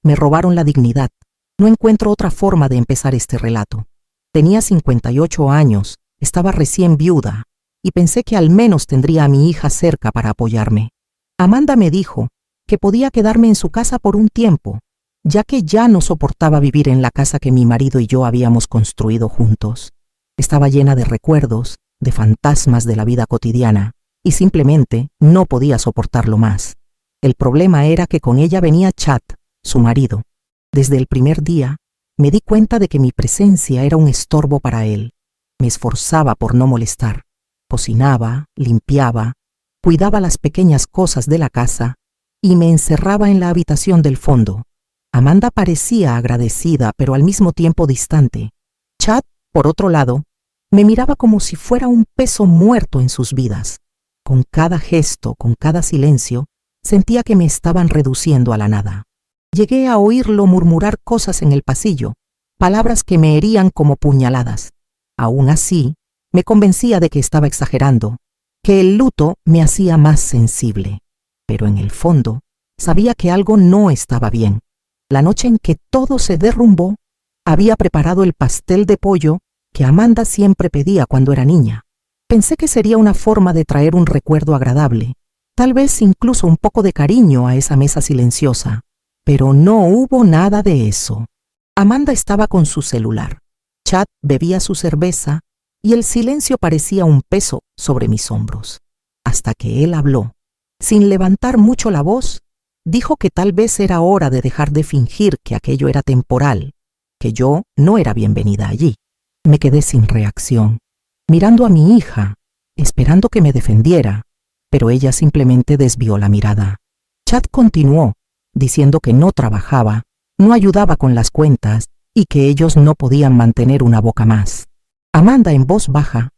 Me robaron la dignidad. No encuentro otra forma de empezar este relato. Tenía 58 años, estaba recién viuda, y pensé que al menos tendría a mi hija cerca para apoyarme. Amanda me dijo que podía quedarme en su casa por un tiempo, ya que ya no soportaba vivir en la casa que mi marido y yo habíamos construido juntos. Estaba llena de recuerdos, de fantasmas de la vida cotidiana, y simplemente no podía soportarlo más. El problema era que con ella venía Chad, su marido. Desde el primer día, me di cuenta de que mi presencia era un estorbo para él. Me esforzaba por no molestar. Cocinaba, limpiaba, cuidaba las pequeñas cosas de la casa y me encerraba en la habitación del fondo. Amanda parecía agradecida, pero al mismo tiempo distante. Chad, por otro lado, me miraba como si fuera un peso muerto en sus vidas. Con cada gesto, con cada silencio, sentía que me estaban reduciendo a la nada. Llegué a oírlo murmurar cosas en el pasillo, palabras que me herían como puñaladas. Aún así, me convencía de que estaba exagerando, que el luto me hacía más sensible. Pero en el fondo, sabía que algo no estaba bien. La noche en que todo se derrumbó, había preparado el pastel de pollo que Amanda siempre pedía cuando era niña. Pensé que sería una forma de traer un recuerdo agradable, tal vez incluso un poco de cariño a esa mesa silenciosa. Pero no hubo nada de eso. Amanda estaba con su celular. Chad bebía su cerveza y el silencio parecía un peso sobre mis hombros. Hasta que él habló. Sin levantar mucho la voz, dijo que tal vez era hora de dejar de fingir que aquello era temporal, que yo no era bienvenida allí. Me quedé sin reacción, mirando a mi hija, esperando que me defendiera, pero ella simplemente desvió la mirada. Chad continuó, diciendo que no trabajaba, no ayudaba con las cuentas y que ellos no podían mantener una boca más. Amanda, en voz baja,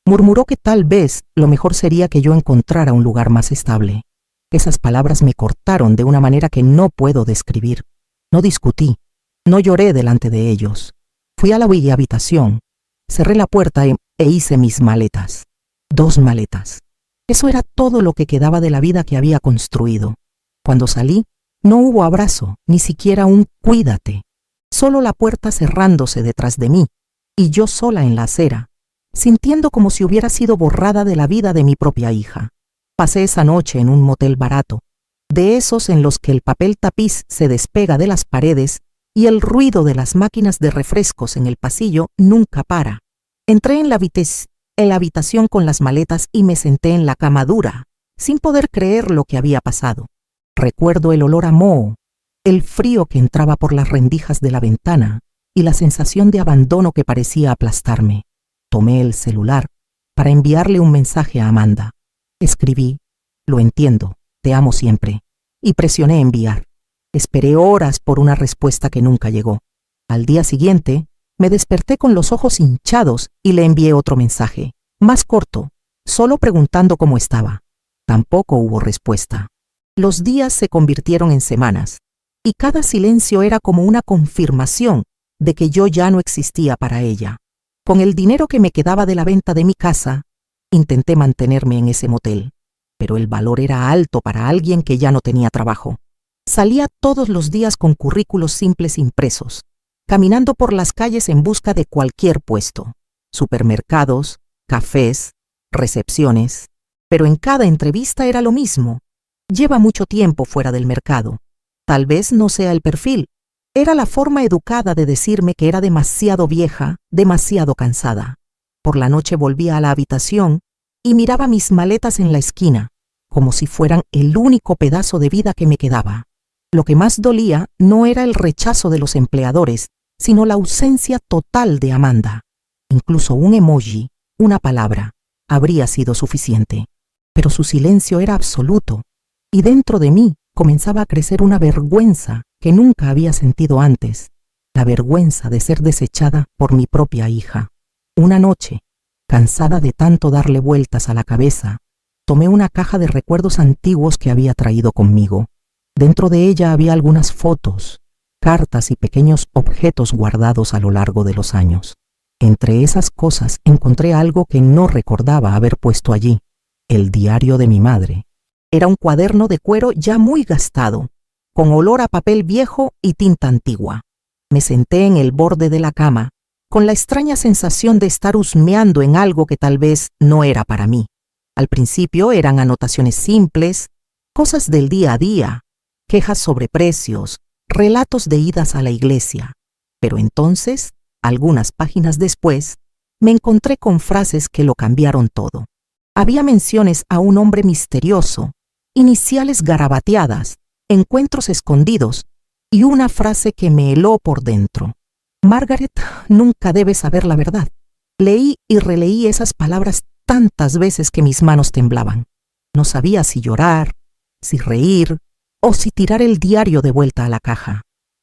murmuró que tal vez lo mejor sería que yo encontrara un lugar más estable. Esas palabras me cortaron de una manera que no puedo describir. No discutí, no lloré delante de ellos. Fui a la habitación, cerré la puerta e hice mis maletas. 2 maletas. Eso era todo lo que quedaba de la vida que había construido. Cuando salí, no hubo abrazo, ni siquiera un cuídate. Solo la puerta cerrándose detrás de mí, y yo sola en la acera, sintiendo como si hubiera sido borrada de la vida de mi propia hija. Pasé esa noche en un motel barato, de esos en los que el papel tapiz se despega de las paredes y el ruido de las máquinas de refrescos en el pasillo nunca para. Entré en la habitación con las maletas y me senté en la cama dura, sin poder creer lo que había pasado. Recuerdo el olor a moho, el frío que entraba por las rendijas de la ventana y la sensación de abandono que parecía aplastarme. Tomé el celular para enviarle un mensaje a Amanda. Escribí, lo entiendo, te amo siempre, y presioné enviar. Esperé horas por una respuesta que nunca llegó. Al día siguiente, me desperté con los ojos hinchados y le envié otro mensaje, más corto, solo preguntando cómo estaba. Tampoco hubo respuesta. Los días se convirtieron en semanas, y cada silencio era como una confirmación de que yo ya no existía para ella. Con el dinero que me quedaba de la venta de mi casa, intenté mantenerme en ese motel, pero el valor era alto para alguien que ya no tenía trabajo. Salía todos los días con currículos simples impresos, caminando por las calles en busca de cualquier puesto, supermercados, cafés, recepciones, pero en cada entrevista era lo mismo. Lleva mucho tiempo fuera del mercado. Tal vez no sea el perfil. Era la forma educada de decirme que era demasiado vieja, demasiado cansada. Por la noche volvía a la habitación y miraba mis maletas en la esquina, como si fueran el único pedazo de vida que me quedaba. Lo que más dolía no era el rechazo de los empleadores, sino la ausencia total de Amanda. Incluso un emoji, una palabra, habría sido suficiente. Pero su silencio era absoluto, y dentro de mí comenzaba a crecer una vergüenza que nunca había sentido antes, la vergüenza de ser desechada por mi propia hija. Una noche, cansada de tanto darle vueltas a la cabeza, tomé una caja de recuerdos antiguos que había traído conmigo. Dentro de ella había algunas fotos, cartas y pequeños objetos guardados a lo largo de los años. Entre esas cosas encontré algo que no recordaba haber puesto allí: el diario de mi madre. Era un cuaderno de cuero ya muy gastado, con olor a papel viejo y tinta antigua. Me senté en el borde de la cama, con la extraña sensación de estar husmeando en algo que tal vez no era para mí. Al principio eran anotaciones simples, cosas del día a día, quejas sobre precios, relatos de idas a la iglesia. Pero entonces, algunas páginas después, me encontré con frases que lo cambiaron todo. Había menciones a un hombre misterioso, iniciales garabateadas, encuentros escondidos y una frase que me heló por dentro. Margaret nunca debe saber la verdad. Leí y releí esas palabras tantas veces que mis manos temblaban. No sabía si llorar, si reír o si tirar el diario de vuelta a la caja.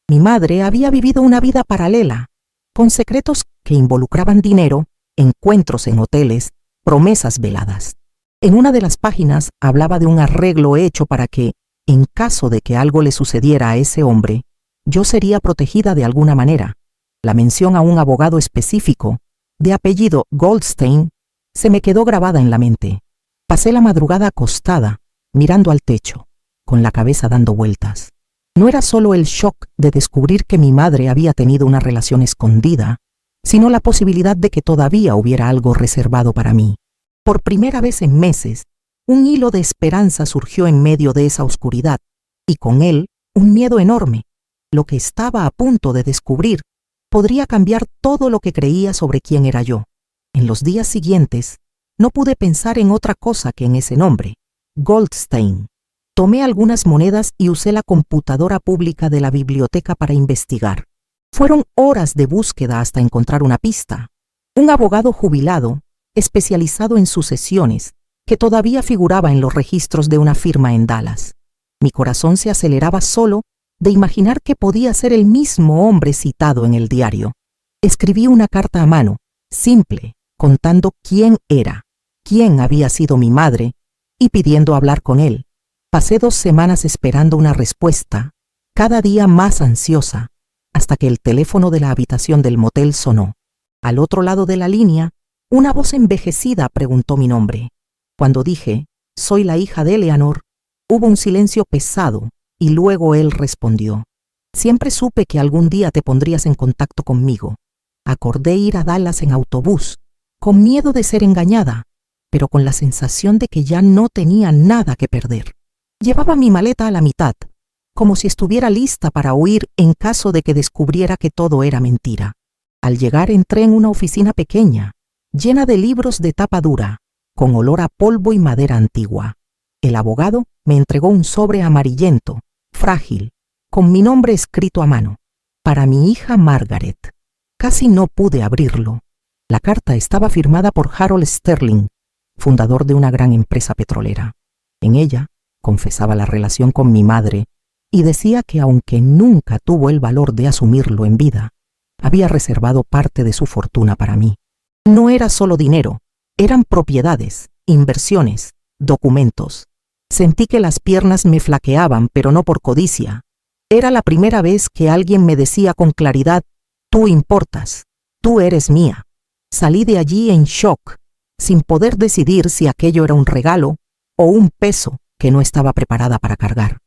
Mi madre había vivido una vida paralela, con secretos que involucraban dinero, encuentros en hoteles, promesas veladas. En una de las páginas hablaba de un arreglo hecho para que, en caso de que algo le sucediera a ese hombre, yo sería protegida de alguna manera. La mención a un abogado específico, de apellido Goldstein, se me quedó grabada en la mente. Pasé la madrugada acostada, mirando al techo, con la cabeza dando vueltas. No era solo el shock de descubrir que mi madre había tenido una relación escondida, sino la posibilidad de que todavía hubiera algo reservado para mí. Por primera vez en meses, un hilo de esperanza surgió en medio de esa oscuridad, y con él un miedo enorme. Lo que estaba a punto de descubrir podría cambiar todo lo que creía sobre quién era yo. En los días siguientes, no pude pensar en otra cosa que en ese nombre, Goldstein. Tomé algunas monedas y usé la computadora pública de la biblioteca para investigar. Fueron horas de búsqueda hasta encontrar una pista. Un abogado jubilado, especializado en sucesiones, que todavía figuraba en los registros de una firma en Dallas. Mi corazón se aceleraba solo de imaginar que podía ser el mismo hombre citado en el diario. Escribí una carta a mano, simple, contando quién era, quién había sido mi madre y pidiendo hablar con él. Pasé 2 semanas esperando una respuesta, cada día más ansiosa, hasta que el teléfono de la habitación del motel sonó. Al otro lado de la línea, una voz envejecida preguntó mi nombre. Cuando dije, soy la hija de Eleanor, hubo un silencio pesado y luego él respondió, siempre supe que algún día te pondrías en contacto conmigo. Acordé ir a Dallas en autobús, con miedo de ser engañada, pero con la sensación de que ya no tenía nada que perder. Llevaba mi maleta a la mitad, como si estuviera lista para huir en caso de que descubriera que todo era mentira. Al llegar entré en una oficina pequeña, llena de libros de tapa dura, con olor a polvo y madera antigua. El abogado me entregó un sobre amarillento, frágil, con mi nombre escrito a mano, para mi hija Margaret. Casi no pude abrirlo. La carta estaba firmada por Harold Sterling, fundador de una gran empresa petrolera. En ella confesaba la relación con mi madre y decía que aunque nunca tuvo el valor de asumirlo en vida, había reservado parte de su fortuna para mí. No era solo dinero, eran propiedades, inversiones, documentos. Sentí que las piernas me flaqueaban, pero no por codicia. Era la primera vez que alguien me decía con claridad, tú importas, tú eres mía. Salí de allí en shock, sin poder decidir si aquello era un regalo o un peso que no estaba preparada para cargar.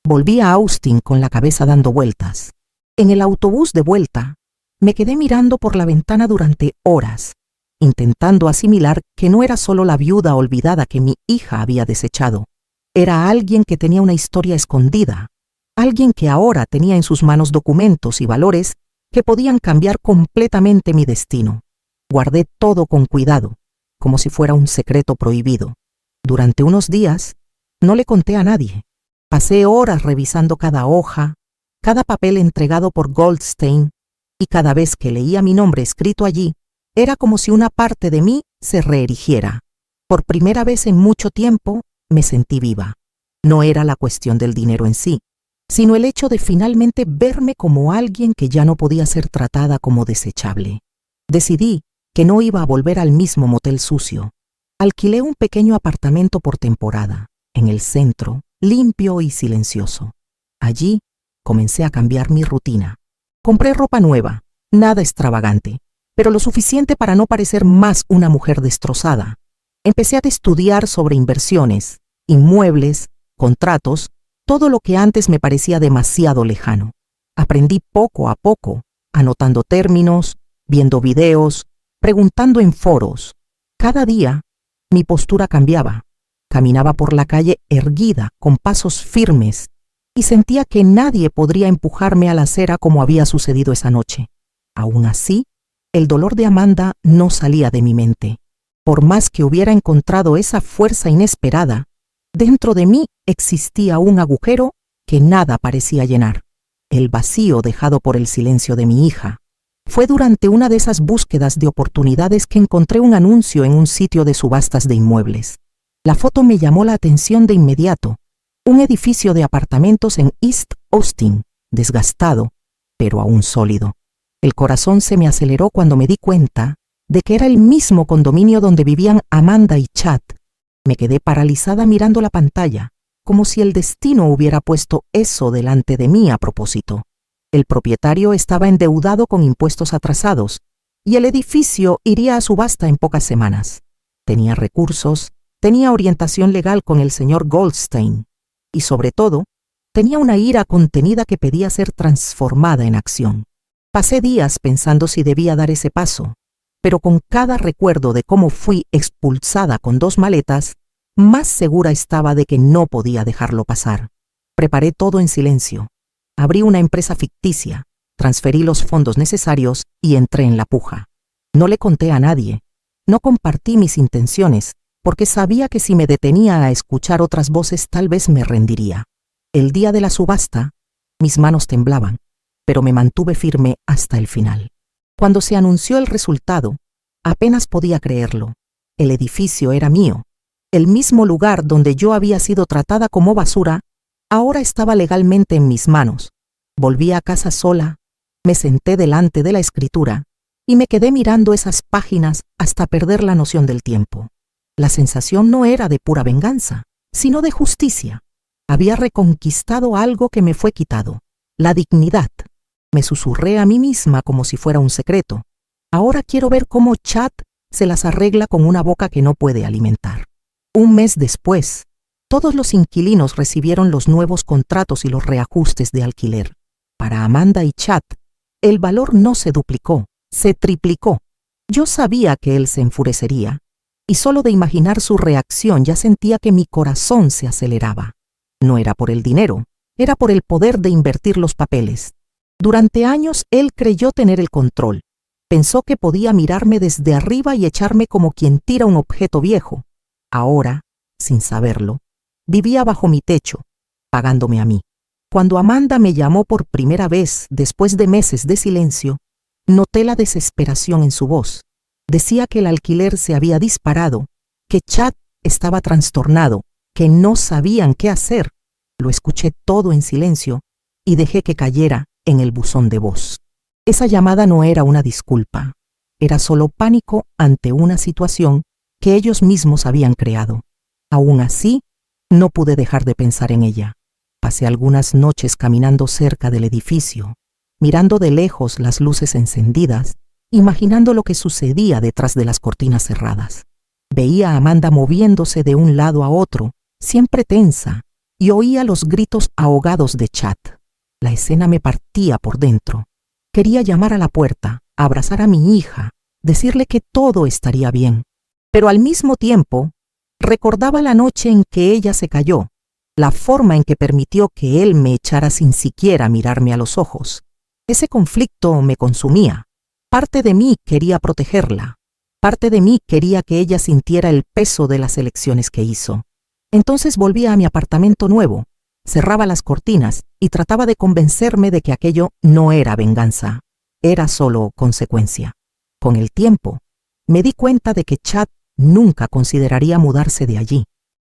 Volví a Austin con la cabeza dando vueltas. En el autobús de vuelta, me quedé mirando por la ventana durante horas, intentando asimilar que no era solo la viuda olvidada que mi hija había desechado. Era alguien que tenía una historia escondida, alguien que ahora tenía en sus manos documentos y valores que podían cambiar completamente mi destino. Guardé todo con cuidado, como si fuera un secreto prohibido. Durante unos días, no le conté a nadie. Pasé horas revisando cada hoja, cada papel entregado por Goldstein, y cada vez que leía mi nombre escrito allí, era como si una parte de mí se reerigiera. Por primera vez en mucho tiempo, me sentí viva. No era la cuestión del dinero en sí, sino el hecho de finalmente verme como alguien que ya no podía ser tratada como desechable. Decidí que no iba a volver al mismo motel sucio. Alquilé un pequeño apartamento por temporada, en el centro, limpio y silencioso. Allí comencé a cambiar mi rutina. Compré ropa nueva, nada extravagante, pero lo suficiente para no parecer más una mujer destrozada. Empecé a estudiar sobre inversiones, inmuebles, contratos todo lo que antes me parecía demasiado lejano. Aprendí poco a poco, anotando términos, viendo videos, preguntando en foros. Cada día, mi postura cambiaba. Caminaba por la calle erguida, con pasos firmes, y sentía que nadie podría empujarme a la acera como había sucedido esa noche. Aún así, el dolor de Amanda no salía de mi mente. Por más que hubiera encontrado esa fuerza inesperada, dentro de mí existía un agujero que nada parecía llenar. El vacío dejado por el silencio de mi hija. Fue durante una de esas búsquedas de oportunidades que encontré un anuncio en un sitio de subastas de inmuebles. La foto me llamó la atención de inmediato. Un edificio de apartamentos en East Austin, desgastado, pero aún sólido. El corazón se me aceleró cuando me di cuenta de que era el mismo condominio donde vivían Amanda y Chad. Me quedé paralizada mirando la pantalla, como si el destino hubiera puesto eso delante de mí a propósito. El propietario estaba endeudado con impuestos atrasados, y el edificio iría a subasta en pocas semanas. Tenía recursos, tenía orientación legal con el señor Goldstein, y sobre todo, tenía una ira contenida que pedía ser transformada en acción. Pasé días pensando si debía dar ese paso, pero con cada recuerdo de cómo fui expulsada con 2 maletas, más segura estaba de que no podía dejarlo pasar. Preparé todo en silencio. Abrí una empresa ficticia, transferí los fondos necesarios y entré en la puja. No le conté a nadie, no compartí mis intenciones, porque sabía que si me detenía a escuchar otras voces tal vez me rendiría. El día de la subasta, mis manos temblaban, pero me mantuve firme hasta el final. Cuando se anunció el resultado, apenas podía creerlo. El edificio era mío. El mismo lugar donde yo había sido tratada como basura, ahora estaba legalmente en mis manos. Volví a casa sola, me senté delante de la escritura y me quedé mirando esas páginas hasta perder la noción del tiempo. La sensación no era de pura venganza, sino de justicia. Había reconquistado algo que me fue quitado, la dignidad. Me susurré a mí misma como si fuera un secreto. Ahora quiero ver cómo Chad se las arregla con una boca que no puede alimentar. Un mes después, todos los inquilinos recibieron los nuevos contratos y los reajustes de alquiler. Para Amanda y Chad, el valor no se duplicó, se triplicó. Yo sabía que él se enfurecería, y solo de imaginar su reacción ya sentía que mi corazón se aceleraba. No era por el dinero, era por el poder de invertir los papeles. Durante años él creyó tener el control. Pensó que podía mirarme desde arriba y echarme como quien tira un objeto viejo. Ahora, sin saberlo, vivía bajo mi techo, pagándome a mí. Cuando Amanda me llamó por primera vez después de meses de silencio, noté la desesperación en su voz. Decía que el alquiler se había disparado, que Chad estaba trastornado, que no sabían qué hacer. Lo escuché todo en silencio y dejé que cayera en el buzón de voz. Esa llamada no era una disculpa, era solo pánico ante una situación que ellos mismos habían creado. Aún así, no pude dejar de pensar en ella. Pasé algunas noches caminando cerca del edificio, mirando de lejos las luces encendidas, imaginando lo que sucedía detrás de las cortinas cerradas. Veía a Amanda moviéndose de un lado a otro, siempre tensa, y oía los gritos ahogados de Chad. La escena me partía por dentro. Quería llamar a la puerta, abrazar a mi hija, decirle que todo estaría bien. Pero al mismo tiempo, recordaba la noche en que ella se cayó, la forma en que permitió que él me echara sin siquiera mirarme a los ojos. Ese conflicto me consumía. Parte de mí quería protegerla. Parte de mí quería que ella sintiera el peso de las elecciones que hizo. Entonces volvía a mi apartamento nuevo, cerraba las cortinas y trataba de convencerme de que aquello no era venganza, era solo consecuencia. Con el tiempo, me di cuenta de que Chad nunca consideraría mudarse de allí.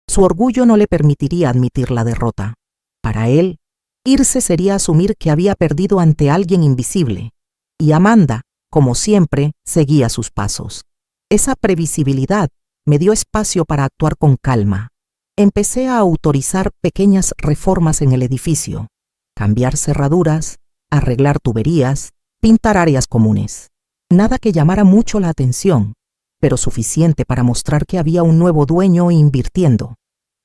Su orgullo no le permitiría admitir la derrota. Para él, irse sería asumir que había perdido ante alguien invisible. Y Amanda, como siempre, seguía sus pasos. Esa previsibilidad me dio espacio para actuar con calma. Empecé a autorizar pequeñas reformas en el edificio, cambiar cerraduras, arreglar tuberías, pintar áreas comunes. Nada que llamara mucho la atención, pero suficiente para mostrar que había un nuevo dueño invirtiendo.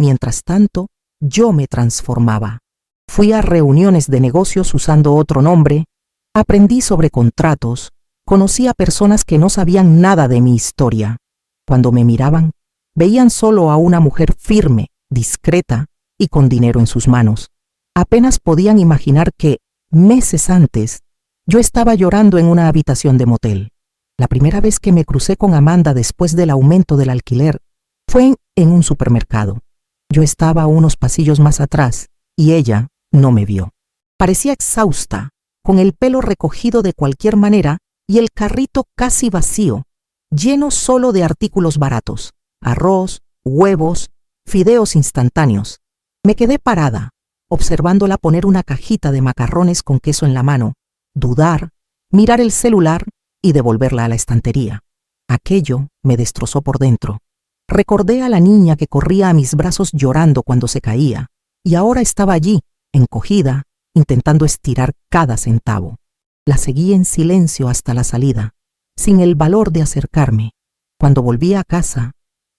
Mientras tanto, yo me transformaba. Fui a reuniones de negocios usando otro nombre, aprendí sobre contratos, conocí a personas que no sabían nada de mi historia. Cuando me miraban, veían solo a una mujer firme, discreta y con dinero en sus manos. Apenas podían imaginar que, meses antes, yo estaba llorando en una habitación de motel. La primera vez que me crucé con Amanda después del aumento del alquiler fue en un supermercado. Yo estaba unos pasillos más atrás y ella no me vio. Parecía exhausta, con el pelo recogido de cualquier manera y el carrito casi vacío, lleno solo de artículos baratos, arroz, huevos, fideos instantáneos. Me quedé parada, observándola poner una cajita de macarrones con queso en la mano, dudar, mirar el celular y devolverla a la estantería. Aquello me destrozó por dentro. Recordé a la niña que corría a mis brazos llorando cuando se caía, y ahora estaba allí, encogida, intentando estirar cada centavo. La seguí en silencio hasta la salida, sin el valor de acercarme. Cuando volví a casa,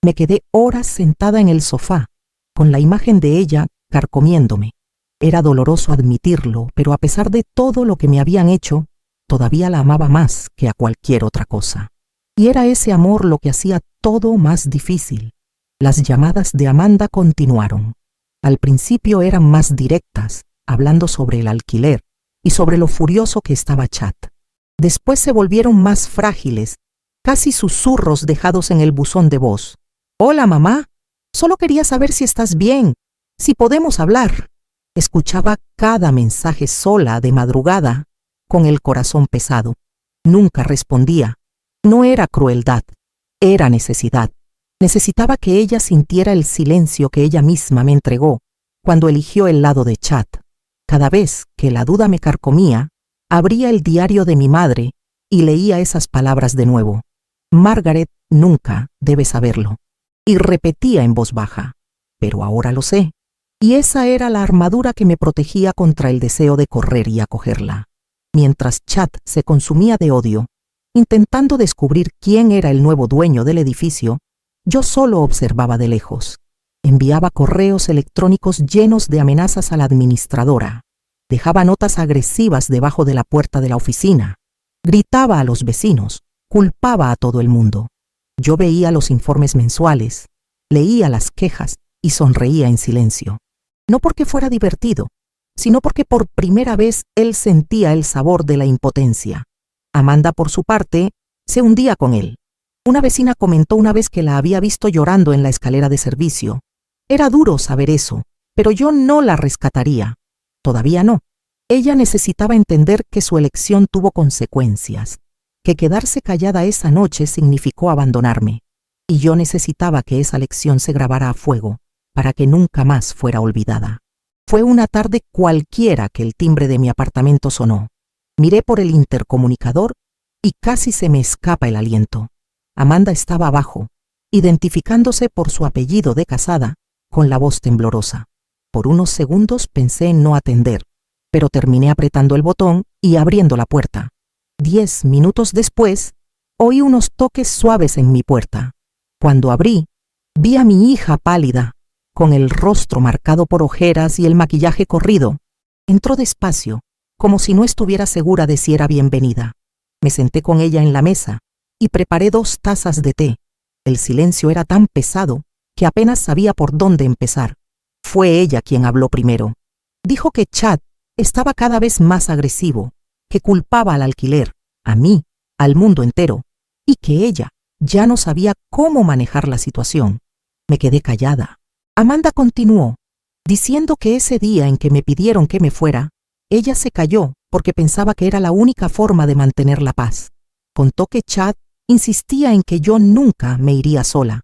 me quedé horas sentada en el sofá, con la imagen de ella carcomiéndome. Era doloroso admitirlo, pero a pesar de todo lo que me habían hecho, todavía la amaba más que a cualquier otra cosa. Y era ese amor lo que hacía todo más difícil. Las llamadas de Amanda continuaron. Al principio eran más directas, hablando sobre el alquiler y sobre lo furioso que estaba Chad. Después se volvieron más frágiles, casi susurros dejados en el buzón de voz. «Hola, mamá. Solo quería saber si estás bien, si podemos hablar». Escuchaba cada mensaje sola de madrugada, con el corazón pesado. Nunca respondía. No era crueldad, era necesidad. Necesitaba que ella sintiera el silencio que ella misma me entregó cuando eligió el lado de Chad. Cada vez que la duda me carcomía, abría el diario de mi madre y leía esas palabras de nuevo. Margaret nunca debe saberlo. Y repetía en voz baja, pero ahora lo sé. Y esa era la armadura que me protegía contra el deseo de correr y acogerla. Mientras Chad se consumía de odio, intentando descubrir quién era el nuevo dueño del edificio, yo solo observaba de lejos. Enviaba correos electrónicos llenos de amenazas a la administradora. Dejaba notas agresivas debajo de la puerta de la oficina. Gritaba a los vecinos. Culpaba a todo el mundo. Yo veía los informes mensuales, leía las quejas y sonreía en silencio. No porque fuera divertido, sino porque por primera vez él sentía el sabor de la impotencia. Amanda, por su parte, se hundía con él. Una vecina comentó una vez que la había visto llorando en la escalera de servicio. Era duro saber eso, pero yo no la rescataría. Todavía no. Ella necesitaba entender que su elección tuvo consecuencias, que quedarse callada esa noche significó abandonarme, y yo necesitaba que esa lección se grabara a fuego para que nunca más fuera olvidada. Fue una tarde cualquiera que el timbre de mi apartamento sonó. Miré por el intercomunicador y casi se me escapa el aliento. Amanda estaba abajo, identificándose por su apellido de casada, con la voz temblorosa. Por unos segundos pensé en no atender, pero terminé apretando el botón y abriendo la puerta. 10 minutos después, oí unos toques suaves en mi puerta. Cuando abrí, vi a mi hija pálida, con el rostro marcado por ojeras y el maquillaje corrido. Entró despacio, como si no estuviera segura de si era bienvenida. Me senté con ella en la mesa y preparé 2 tazas de té. El silencio era tan pesado que apenas sabía por dónde empezar. Fue ella quien habló primero. Dijo que Chad estaba cada vez más agresivo, que culpaba al alquiler, a mí, al mundo entero, y que ella ya no sabía cómo manejar la situación. Me quedé callada. Amanda continuó, diciendo que ese día en que me pidieron que me fuera, ella se calló porque pensaba que era la única forma de mantener la paz. Contó que Chad insistía en que yo nunca me iría sola,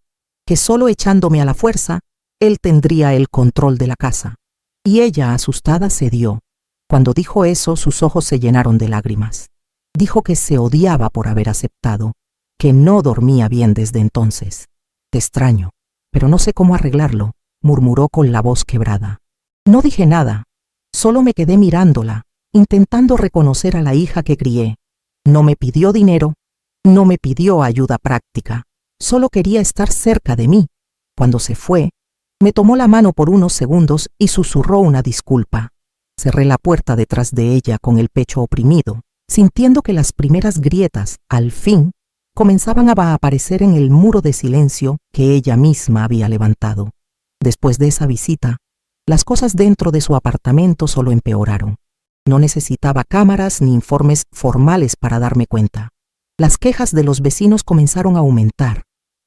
que solo echándome a la fuerza, él tendría el control de la casa. Y ella, asustada, cedió. Cuando dijo eso, sus ojos se llenaron de lágrimas. Dijo que se odiaba por haber aceptado, que no dormía bien desde entonces. Te extraño, pero no sé cómo arreglarlo, murmuró con la voz quebrada. No dije nada, solo me quedé mirándola, intentando reconocer a la hija que crié. No me pidió dinero, no me pidió ayuda práctica, solo quería estar cerca de mí. Cuando se fue, me tomó la mano por unos segundos y susurró una disculpa. Cerré la puerta detrás de ella con el pecho oprimido, sintiendo que las primeras grietas, al fin, comenzaban a aparecer en el muro de silencio que ella misma había levantado. Después de esa visita, las cosas dentro de su apartamento solo empeoraron. No necesitaba cámaras ni informes formales para darme cuenta. Las quejas de los vecinos comenzaron a aumentar.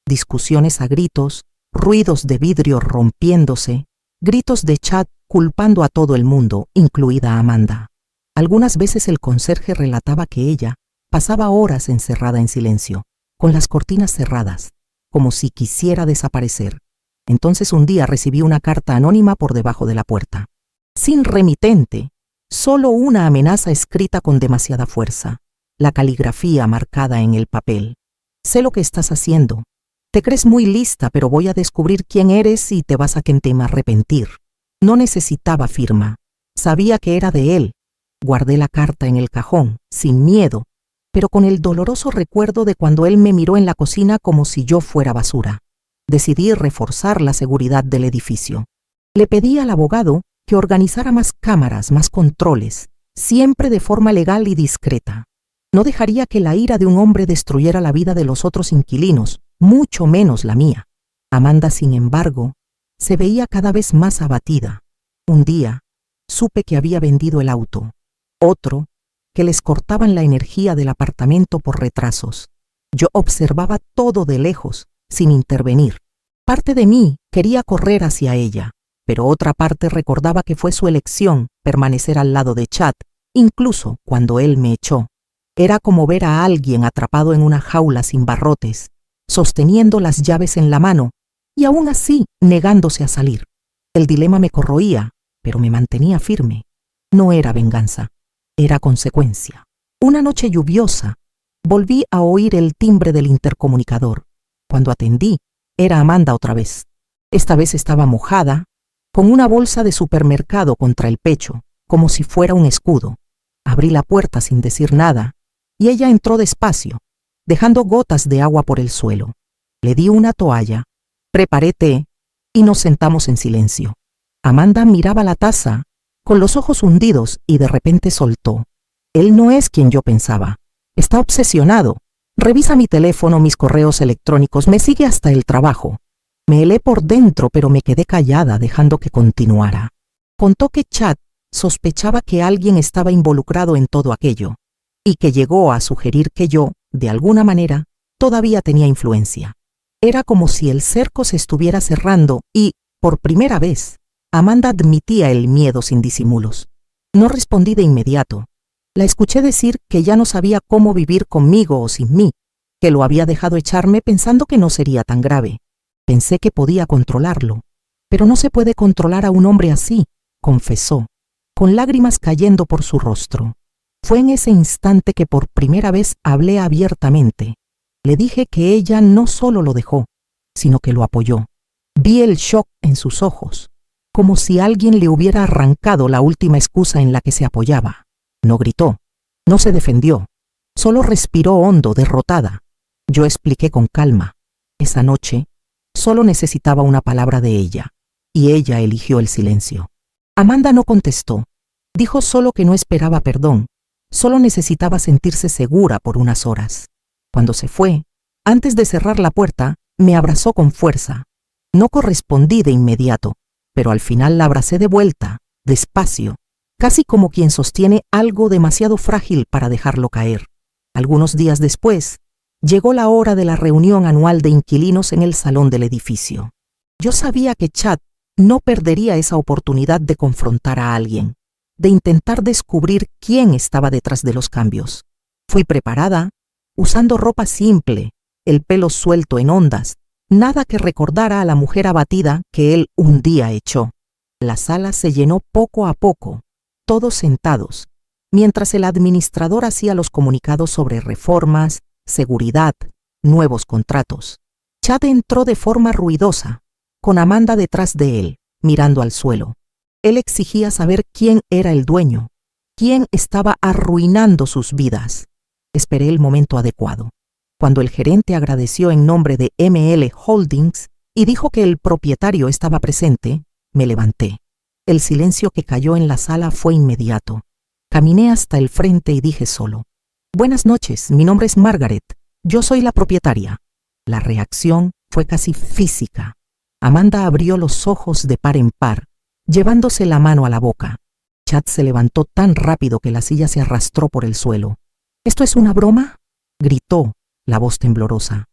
Discusiones a gritos, ruidos de vidrio rompiéndose, gritos de Chad culpando a todo el mundo, incluida a Amanda. Algunas veces el conserje relataba que ella pasaba horas encerrada en silencio, con las cortinas cerradas, como si quisiera desaparecer. Entonces un día recibí una carta anónima por debajo de la puerta. Sin remitente, solo una amenaza escrita con demasiada fuerza, la caligrafía marcada en el papel. Sé lo que estás haciendo. Te crees muy lista, pero voy a descubrir quién eres y te vas a arrepentir. No necesitaba firma. Sabía que era de él. Guardé la carta en el cajón, sin miedo, pero con el doloroso recuerdo de cuando él me miró en la cocina como si yo fuera basura. Decidí reforzar la seguridad del edificio. Le pedí al abogado que organizara más cámaras, más controles, siempre de forma legal y discreta. No dejaría que la ira de un hombre destruyera la vida de los otros inquilinos, mucho menos la mía. Amanda, sin embargo, se veía cada vez más abatida. Un día, supe que había vendido el auto. Otro, que les cortaban la energía del apartamento por retrasos. Yo observaba todo de lejos, sin intervenir. Parte de mí quería correr hacia ella, pero otra parte recordaba que fue su elección permanecer al lado de Chad, incluso cuando él me echó. Era como ver a alguien atrapado en una jaula sin barrotes, sosteniendo las llaves en la mano y aún así negándose a salir. El dilema me corroía, pero me mantenía firme. No era venganza, era consecuencia. Una noche lluviosa, volví a oír el timbre del intercomunicador. Cuando atendí, era Amanda otra vez. Esta vez estaba mojada, con una bolsa de supermercado contra el pecho, como si fuera un escudo. Abrí la puerta sin decir nada, y ella entró despacio, dejando gotas de agua por el suelo. Le di una toalla, preparé té, y nos sentamos en silencio. Amanda miraba la taza, con los ojos hundidos, y de repente soltó. Él no es quien yo pensaba. Está obsesionado. Revisa mi teléfono, mis correos electrónicos, me sigue hasta el trabajo. Me helé por dentro, pero me quedé callada, dejando que continuara. Contó que Chad sospechaba que alguien estaba involucrado en todo aquello, y que llegó a sugerir que yo, de alguna manera, todavía tenía influencia. Era como si el cerco se estuviera cerrando y, por primera vez, Amanda admitía el miedo sin disimulos. No respondí de inmediato. La escuché decir que ya no sabía cómo vivir conmigo o sin mí, que lo había dejado echarme pensando que no sería tan grave. Pensé que podía controlarlo, pero no se puede controlar a un hombre así, confesó, con lágrimas cayendo por su rostro. Fue en ese instante que por primera vez hablé abiertamente. Le dije que ella no solo lo dejó, sino que lo apoyó. Vi el shock en sus ojos, como si alguien le hubiera arrancado la última excusa en la que se apoyaba. No gritó, no se defendió, solo respiró hondo, derrotada. Yo expliqué con calma. Esa noche, solo necesitaba una palabra de ella, y ella eligió el silencio. Amanda no contestó. Dijo solo que no esperaba perdón, solo necesitaba sentirse segura por unas horas. Cuando se fue, antes de cerrar la puerta, me abrazó con fuerza. No correspondí de inmediato, pero al final la abracé de vuelta, despacio, casi como quien sostiene algo demasiado frágil para dejarlo caer. Algunos días después, llegó la hora de la reunión anual de inquilinos en el salón del edificio. Yo sabía que Chad no perdería esa oportunidad de confrontar a alguien, de intentar descubrir quién estaba detrás de los cambios. Fui preparada, usando ropa simple, el pelo suelto en ondas, nada que recordara a la mujer abatida que él un día echó. La sala se llenó poco a poco, todos sentados, mientras el administrador hacía los comunicados sobre reformas, seguridad, nuevos contratos. Chad entró de forma ruidosa, con Amanda detrás de él, mirando al suelo. Él exigía saber quién era el dueño, quién estaba arruinando sus vidas. Esperé el momento adecuado. Cuando el gerente agradeció en nombre de ML Holdings y dijo que el propietario estaba presente, me levanté. El silencio que cayó en la sala fue inmediato. Caminé hasta el frente y dije solo: «Buenas noches, mi nombre es Margaret. Yo soy la propietaria». La reacción fue casi física. Amanda abrió los ojos de par en par, llevándose la mano a la boca. Chad se levantó tan rápido que la silla se arrastró por el suelo. «¿Esto es una broma?», gritó, la voz temblorosa.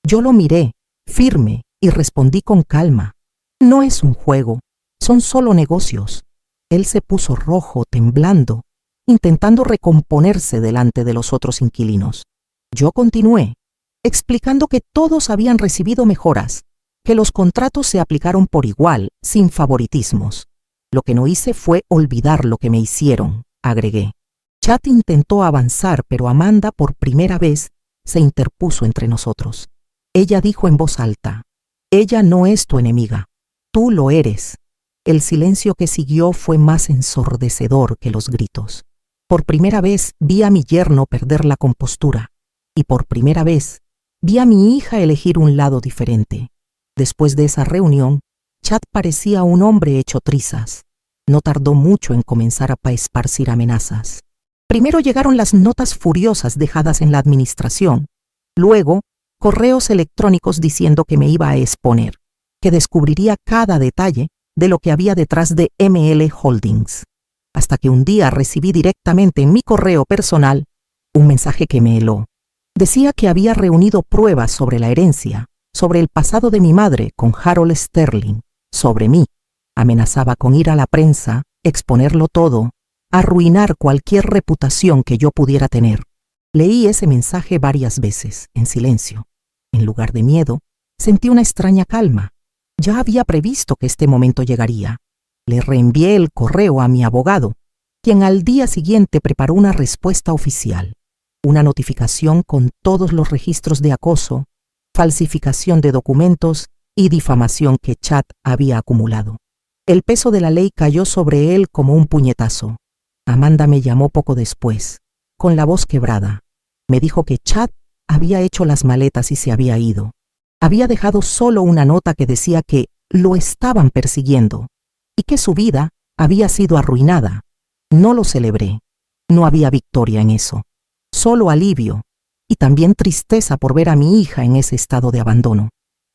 Yo lo miré, firme, y respondí con calma: «No es un juego, son solo negocios». Él se puso rojo, temblando, intentando recomponerse delante de los otros inquilinos. Yo continué, explicando que todos habían recibido mejoras, que los contratos se aplicaron por igual, sin favoritismos. «Lo que no hice fue olvidar lo que me hicieron», agregué. Chad intentó avanzar, pero Amanda por primera vez se interpuso entre nosotros. Ella dijo en voz alta: «Ella no es tu enemiga, tú lo eres». El silencio que siguió fue más ensordecedor que los gritos. Por primera vez vi a mi yerno perder la compostura, y por primera vez vi a mi hija elegir un lado diferente. Después de esa reunión, Chad parecía un hombre hecho trizas. No tardó mucho en comenzar a esparcir amenazas. Primero llegaron las notas furiosas dejadas en la administración. Luego, correos electrónicos diciendo que me iba a exponer, que descubriría cada detalle de lo que había detrás de ML Holdings. Hasta que un día recibí directamente en mi correo personal un mensaje que me heló. Decía que había reunido pruebas sobre la herencia, sobre el pasado de mi madre con Harold Sterling, sobre mí. Amenazaba con ir a la prensa, exponerlo todo, arruinar cualquier reputación que yo pudiera tener. Leí ese mensaje varias veces, en silencio. En lugar de miedo, sentí una extraña calma. Ya había previsto que este momento llegaría. Le reenvié el correo a mi abogado, quien al día siguiente preparó una respuesta oficial. Una notificación con todos los registros de acoso, falsificación de documentos y difamación que Chad había acumulado. El peso de la ley cayó sobre él como un puñetazo. Amanda me llamó poco después, con la voz quebrada. Me dijo que Chad había hecho las maletas y se había ido. Había dejado solo una nota que decía que lo estaban persiguiendo y que su vida había sido arruinada. No lo celebré. No había victoria en eso. Solo alivio y también tristeza por ver a mi hija en ese estado de abandono.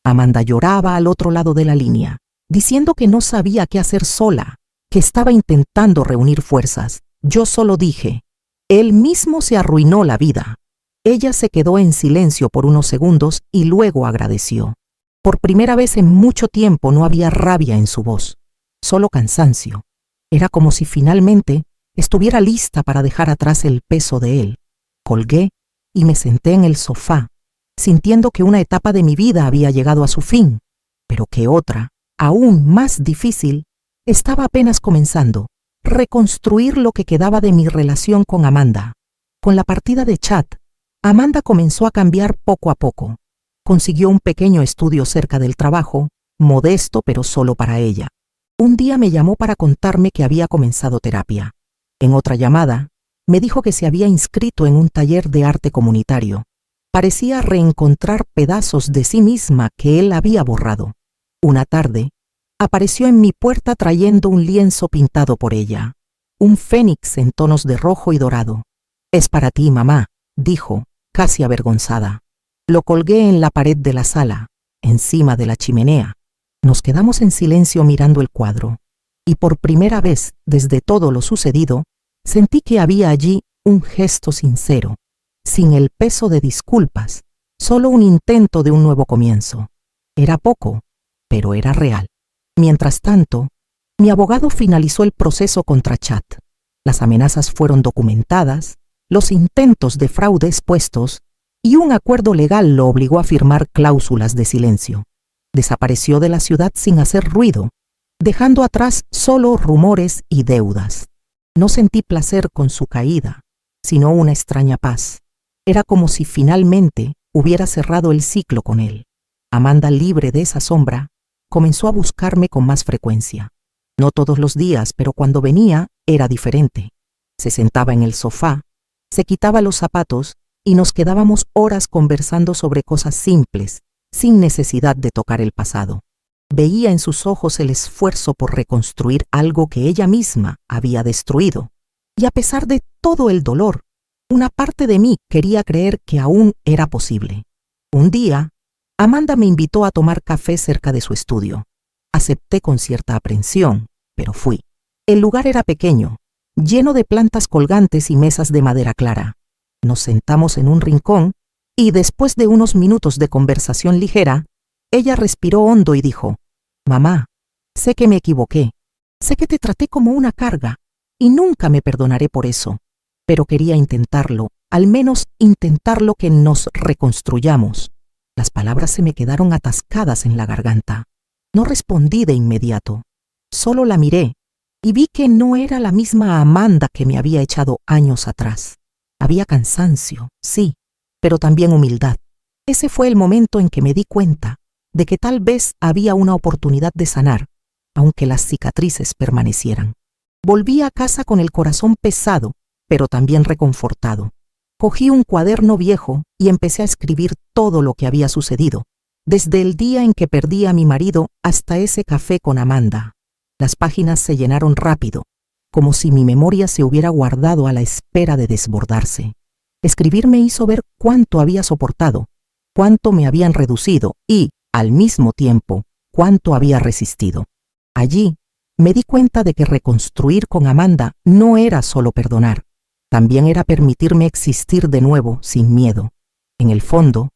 Amanda lloraba al otro lado de la línea, diciendo que no sabía qué hacer sola, que estaba intentando reunir fuerzas. Yo solo dije: él mismo se arruinó la vida. Ella se quedó en silencio por unos segundos y luego agradeció. Por primera vez en mucho tiempo no había rabia en su voz, solo cansancio. Era como si finalmente estuviera lista para dejar atrás el peso de él. Colgué y me senté en el sofá, sintiendo que una etapa de mi vida había llegado a su fin, pero que otra, aún más difícil, estaba apenas comenzando: reconstruir lo que quedaba de mi relación con Amanda. Con la partida de Chad, Amanda comenzó a cambiar poco a poco. Consiguió un pequeño estudio cerca del trabajo, modesto pero solo para ella. Un día me llamó para contarme que había comenzado terapia. En otra llamada, me dijo que se había inscrito en un taller de arte comunitario. Parecía reencontrar pedazos de sí misma que él había borrado. Una tarde, apareció en mi puerta trayendo un lienzo pintado por ella, un fénix en tonos de rojo y dorado. «Es para ti, mamá», dijo, casi avergonzada. Lo colgué en la pared de la sala, encima de la chimenea. Nos quedamos en silencio mirando el cuadro, y por primera vez desde todo lo sucedido, sentí que había allí un gesto sincero, sin el peso de disculpas, solo un intento de un nuevo comienzo. Era poco, pero era real. Mientras tanto, mi abogado finalizó el proceso contra Chad. Las amenazas fueron documentadas, los intentos de fraude expuestos, y un acuerdo legal lo obligó a firmar cláusulas de silencio. Desapareció de la ciudad sin hacer ruido, dejando atrás solo rumores y deudas. No sentí placer con su caída, sino una extraña paz. Era como si finalmente hubiera cerrado el ciclo con él. Amanda, libre de esa sombra, comenzó a buscarme con más frecuencia. No todos los días, pero cuando venía era diferente. Se sentaba en el sofá, se quitaba los zapatos y nos quedábamos horas conversando sobre cosas simples, sin necesidad de tocar el pasado. Veía en sus ojos el esfuerzo por reconstruir algo que ella misma había destruido. Y a pesar de todo el dolor, una parte de mí quería creer que aún era posible. Un día, Amanda me invitó a tomar café cerca de su estudio. Acepté con cierta aprensión, pero fui. El lugar era pequeño, lleno de plantas colgantes y mesas de madera clara. Nos sentamos en un rincón y después de unos minutos de conversación ligera, ella respiró hondo y dijo: «Mamá, sé que me equivoqué, sé que te traté como una carga y nunca me perdonaré por eso, pero quería intentarlo, al menos intentarlo que nos reconstruyamos». Las palabras se me quedaron atascadas en la garganta. No respondí de inmediato, solo la miré y vi que no era la misma Amanda que me había echado años atrás. Había cansancio, sí, pero también humildad. Ese fue el momento en que me di cuenta de que tal vez había una oportunidad de sanar, aunque las cicatrices permanecieran. Volví a casa con el corazón pesado, pero también reconfortado. Cogí un cuaderno viejo y empecé a escribir todo lo que había sucedido, desde el día en que perdí a mi marido hasta ese café con Amanda. Las páginas se llenaron rápido, como si mi memoria se hubiera guardado a la espera de desbordarse. Escribir me hizo ver cuánto había soportado, cuánto me habían reducido y, al mismo tiempo, cuánto había resistido. Allí me di cuenta de que reconstruir con Amanda no era solo perdonar, también era permitirme existir de nuevo sin miedo. En el fondo,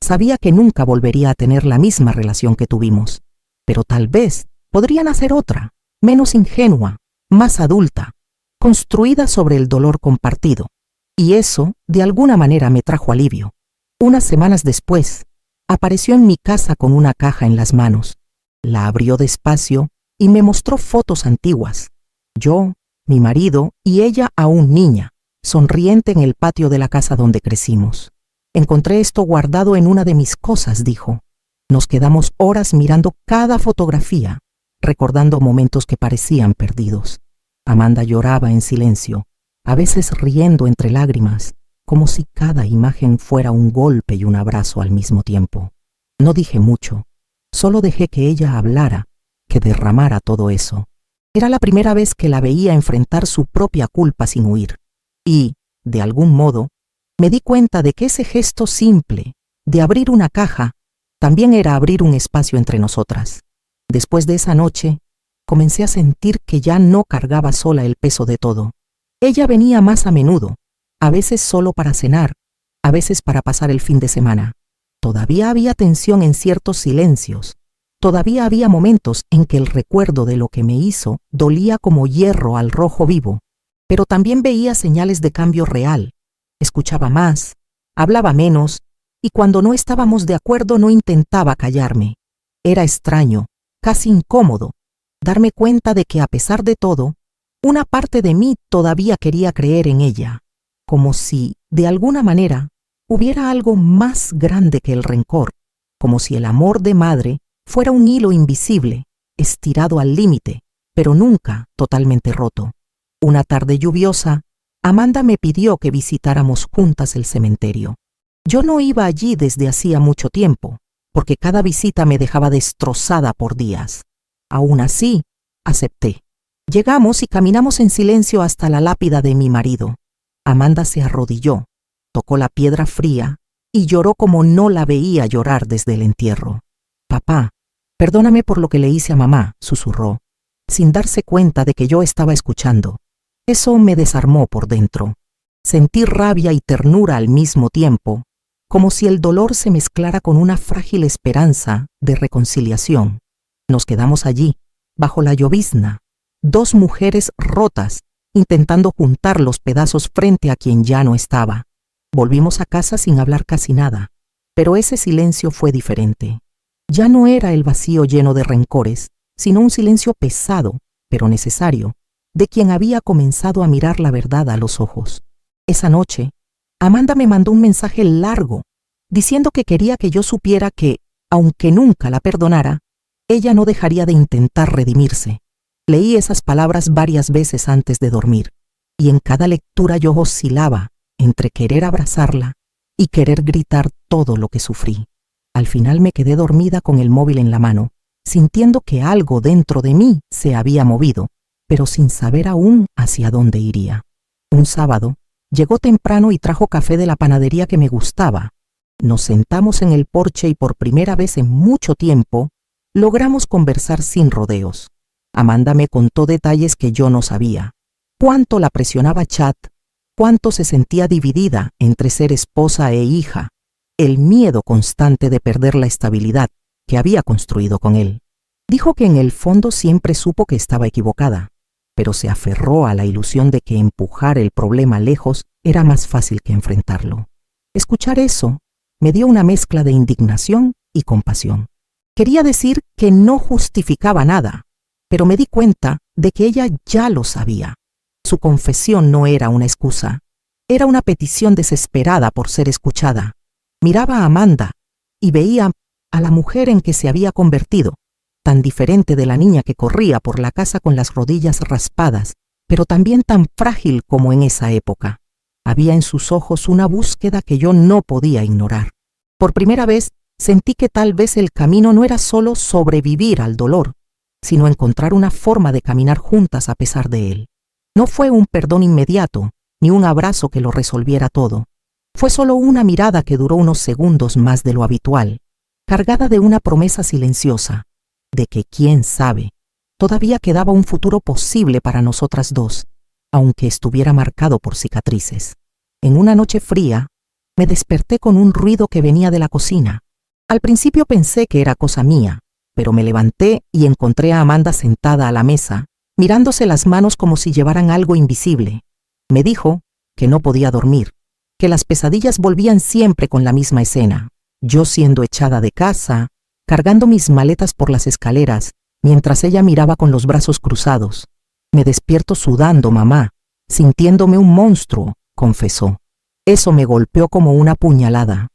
sabía que nunca volvería a tener la misma relación que tuvimos, pero tal vez podrían hacer otra, menos ingenua, más adulta, construida sobre el dolor compartido. Y eso, de alguna manera, me trajo alivio. Unas semanas después, apareció en mi casa con una caja en las manos. La abrió despacio y me mostró fotos antiguas. Yo, mi marido y ella aún niña, sonriente en el patio de la casa donde crecimos. «Encontré esto guardado en una de mis cosas», dijo. Nos quedamos horas mirando cada fotografía, recordando momentos que parecían perdidos. Amanda lloraba en silencio, a veces riendo entre lágrimas, como si cada imagen fuera un golpe y un abrazo al mismo tiempo. No dije mucho, solo dejé que ella hablara, que derramara todo eso. Era la primera vez que la veía enfrentar su propia culpa sin huir. Y, de algún modo, me di cuenta de que ese gesto simple, de abrir una caja, también era abrir un espacio entre nosotras. Después de esa noche, comencé a sentir que ya no cargaba sola el peso de todo. Ella venía más a menudo, a veces solo para cenar, a veces para pasar el fin de semana. Todavía había tensión en ciertos silencios. Todavía había momentos en que el recuerdo de lo que me hizo dolía como hierro al rojo vivo, pero también veía señales de cambio real. Escuchaba más, hablaba menos, y cuando no estábamos de acuerdo no intentaba callarme. Era extraño, casi incómodo, darme cuenta de que a pesar de todo, una parte de mí todavía quería creer en ella, como si, de alguna manera, hubiera algo más grande que el rencor, como si el amor de madre fuera un hilo invisible, estirado al límite, pero nunca totalmente roto. Una tarde lluviosa, Amanda me pidió que visitáramos juntas el cementerio. Yo no iba allí desde hacía mucho tiempo, porque cada visita me dejaba destrozada por días. Aún así, acepté. Llegamos y caminamos en silencio hasta la lápida de mi marido. Amanda se arrodilló, tocó la piedra fría y lloró como no la veía llorar desde el entierro. «Papá, perdóname por lo que le hice a mamá», susurró, sin darse cuenta de que yo estaba escuchando. Eso me desarmó por dentro. Sentí rabia y ternura al mismo tiempo, como si el dolor se mezclara con una frágil esperanza de reconciliación. Nos quedamos allí, bajo la llovizna, dos mujeres rotas, intentando juntar los pedazos frente a quien ya no estaba. Volvimos a casa sin hablar casi nada, pero ese silencio fue diferente. Ya no era el vacío lleno de rencores, sino un silencio pesado, pero necesario, de quien había comenzado a mirar la verdad a los ojos. Esa noche, Amanda me mandó un mensaje largo, diciendo que quería que yo supiera que, aunque nunca la perdonara, ella no dejaría de intentar redimirse. Leí esas palabras varias veces antes de dormir, y en cada lectura yo oscilaba entre querer abrazarla y querer gritar todo lo que sufrí. Al final me quedé dormida con el móvil en la mano, sintiendo que algo dentro de mí se había movido, pero sin saber aún hacia dónde iría. Un sábado, llegó temprano y trajo café de la panadería que me gustaba. Nos sentamos en el porche y por primera vez en mucho tiempo, logramos conversar sin rodeos. Amanda me contó detalles que yo no sabía. Cuánto la presionaba Chad, cuánto se sentía dividida entre ser esposa e hija, el miedo constante de perder la estabilidad que había construido con él. Dijo que en el fondo siempre supo que estaba equivocada, pero se aferró a la ilusión de que empujar el problema lejos era más fácil que enfrentarlo. Escuchar eso me dio una mezcla de indignación y compasión. Quería decir que no justificaba nada, pero me di cuenta de que ella ya lo sabía. Su confesión no era una excusa, era una petición desesperada por ser escuchada. Miraba a Amanda y veía a la mujer en que se había convertido, tan diferente de la niña que corría por la casa con las rodillas raspadas, pero también tan frágil como en esa época. Había en sus ojos una búsqueda que yo no podía ignorar. Por primera vez sentí que tal vez el camino no era solo sobrevivir al dolor, sino encontrar una forma de caminar juntas a pesar de él. No fue un perdón inmediato, ni un abrazo que lo resolviera todo. Fue solo una mirada que duró unos segundos más de lo habitual, cargada de una promesa silenciosa, de que, quién sabe, todavía quedaba un futuro posible para nosotras dos, aunque estuviera marcado por cicatrices. En una noche fría, me desperté con un ruido que venía de la cocina. Al principio pensé que era cosa mía, pero me levanté y encontré a Amanda sentada a la mesa, mirándose las manos como si llevaran algo invisible. Me dijo que no podía dormir, que las pesadillas volvían siempre con la misma escena. Yo siendo echada de casa, cargando mis maletas por las escaleras, mientras ella miraba con los brazos cruzados. Me despierto sudando, mamá, sintiéndome un monstruo, confesó. Eso me golpeó como una puñalada.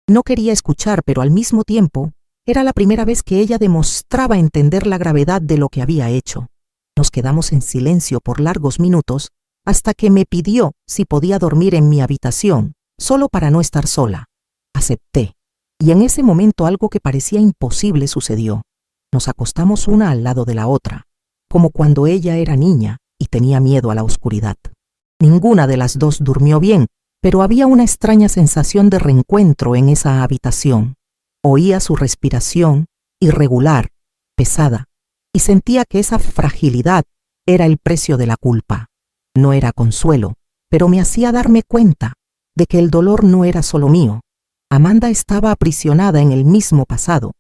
No quería escuchar, pero al mismo tiempo, era la primera vez que ella demostraba entender la gravedad de lo que había hecho. Nos quedamos en silencio por largos minutos, hasta que me pidió si podía dormir en mi habitación, solo para no estar sola. Acepté, y en ese momento algo que parecía imposible sucedió. Nos acostamos una al lado de la otra, como cuando ella era niña y tenía miedo a la oscuridad. Ninguna de las dos durmió bien, pero había una extraña sensación de reencuentro en esa habitación. Oía su respiración, irregular, pesada, y sentía que esa fragilidad era el precio de la culpa. No era consuelo, pero me hacía darme cuenta de que el dolor no era solo mío. Amanda estaba aprisionada en el mismo pasado,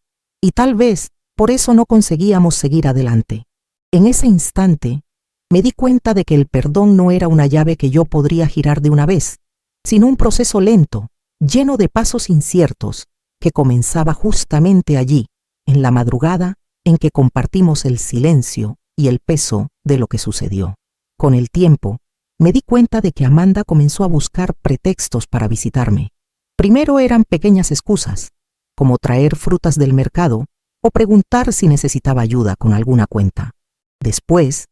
y tal vez por eso no conseguíamos seguir adelante. En ese instante, me di cuenta de que el perdón no era una llave que yo podría girar de una vez, sino un proceso lento, lleno de pasos inciertos, que comenzaba justamente allí, en la madrugada en que compartimos el silencio y el peso de lo que sucedió. Con el tiempo, me di cuenta de que Amanda comenzó a buscar pretextos para visitarme. Primero eran pequeñas excusas, como traer frutas del mercado o preguntar si necesitaba ayuda con alguna cuenta. Después,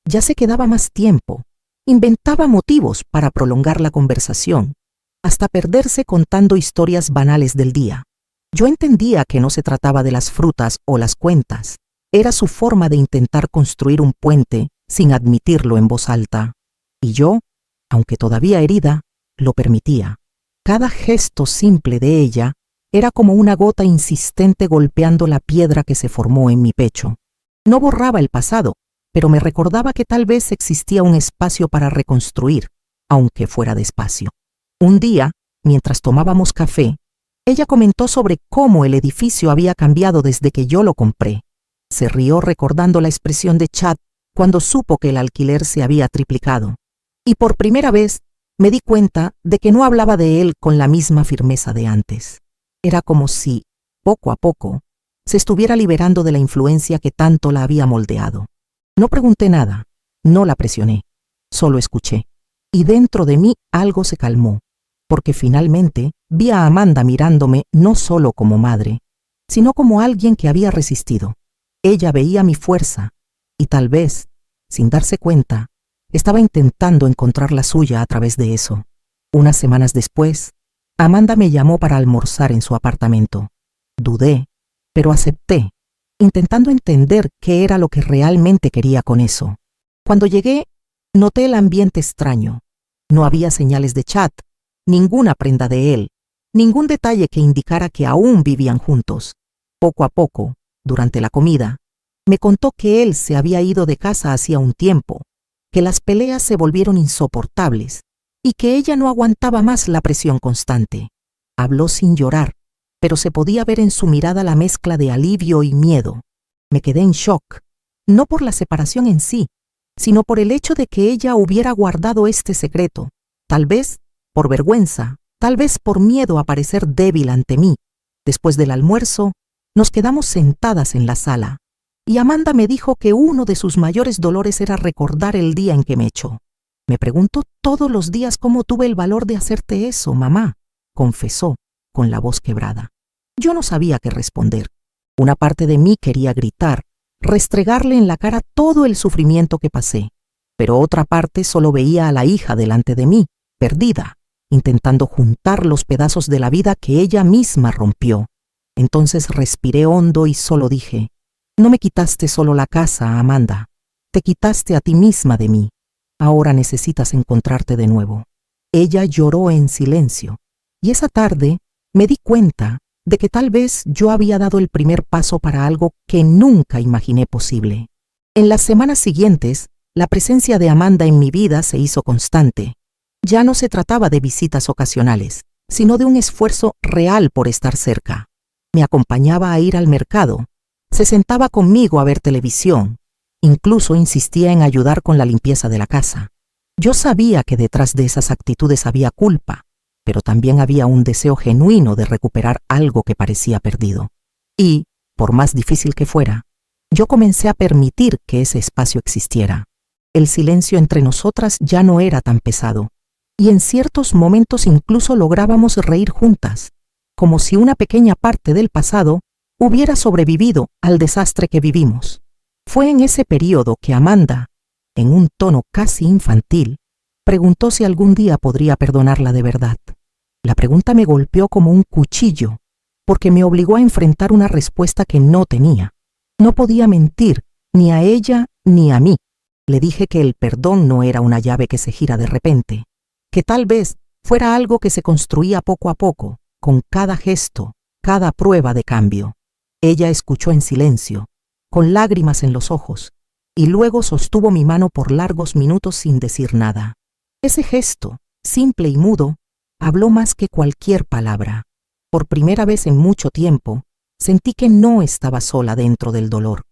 ya se quedaba más tiempo, inventaba motivos para prolongar la conversación, hasta perderse contando historias banales del día. Yo entendía que no se trataba de las frutas o las cuentas, era su forma de intentar construir un puente sin admitirlo en voz alta. Y yo, aunque todavía herida, lo permitía. Cada gesto simple de ella era como una gota insistente golpeando la piedra que se formó en mi pecho. No borraba el pasado, pero me recordaba que tal vez existía un espacio para reconstruir, aunque fuera despacio. Un día, mientras tomábamos café, ella comentó sobre cómo el edificio había cambiado desde que yo lo compré. Se rió recordando la expresión de Chad cuando supo que el alquiler se había triplicado. Y por primera vez me di cuenta de que no hablaba de él con la misma firmeza de antes. Era como si, poco a poco, se estuviera liberando de la influencia que tanto la había moldeado. No pregunté nada, no la presioné, solo escuché. Y dentro de mí algo se calmó, porque finalmente vi a Amanda mirándome no solo como madre, sino como alguien que había resistido. Ella veía mi fuerza y tal vez, sin darse cuenta, estaba intentando encontrar la suya a través de eso. Unas semanas después, Amanda me llamó para almorzar en su apartamento. Dudé, pero acepté, intentando entender qué era lo que realmente quería con eso. Cuando llegué, noté el ambiente extraño. No había señales de chat, ninguna prenda de él, ningún detalle que indicara que aún vivían juntos. Poco a poco, durante la comida, me contó que él se había ido de casa hacía un tiempo, que las peleas se volvieron insoportables y que ella no aguantaba más la presión constante. Habló sin llorar, pero se podía ver en su mirada la mezcla de alivio y miedo. Me quedé en shock, no por la separación en sí, sino por el hecho de que ella hubiera guardado este secreto, tal vez por vergüenza, tal vez por miedo a parecer débil ante mí. Después del almuerzo, nos quedamos sentadas en la sala, y Amanda me dijo que uno de sus mayores dolores era recordar el día en que me echó. Me pregunto todos los días cómo tuve el valor de hacerte eso, mamá, confesó, con la voz quebrada. Yo no sabía qué responder. Una parte de mí quería gritar, restregarle en la cara todo el sufrimiento que pasé, pero otra parte solo veía a la hija delante de mí, perdida, intentando juntar los pedazos de la vida que ella misma rompió. Entonces respiré hondo y solo dije: no me quitaste solo la casa, Amanda, te quitaste a ti misma de mí. Ahora necesitas encontrarte de nuevo. Ella lloró en silencio, y esa tarde me di cuenta de que tal vez yo había dado el primer paso para algo que nunca imaginé posible. En las semanas siguientes, la presencia de Amanda en mi vida se hizo constante. Ya no se trataba de visitas ocasionales, sino de un esfuerzo real por estar cerca. Me acompañaba a ir al mercado, se sentaba conmigo a ver televisión, incluso insistía en ayudar con la limpieza de la casa. Yo sabía que detrás de esas actitudes había culpa, pero también había un deseo genuino de recuperar algo que parecía perdido. Y, por más difícil que fuera, yo comencé a permitir que ese espacio existiera. El silencio entre nosotras ya no era tan pesado, y en ciertos momentos incluso lográbamos reír juntas, como si una pequeña parte del pasado hubiera sobrevivido al desastre que vivimos. Fue en ese periodo que Amanda, en un tono casi infantil, preguntó si algún día podría perdonarla de verdad. La pregunta me golpeó como un cuchillo, porque me obligó a enfrentar una respuesta que no tenía. No podía mentir, ni a ella ni a mí. Le dije que el perdón no era una llave que se gira de repente, que tal vez fuera algo que se construía poco a poco, con cada gesto, cada prueba de cambio. Ella escuchó en silencio, con lágrimas en los ojos, y luego sostuvo mi mano por largos minutos sin decir nada. Ese gesto, simple y mudo, habló más que cualquier palabra. Por primera vez en mucho tiempo, sentí que no estaba sola dentro del dolor.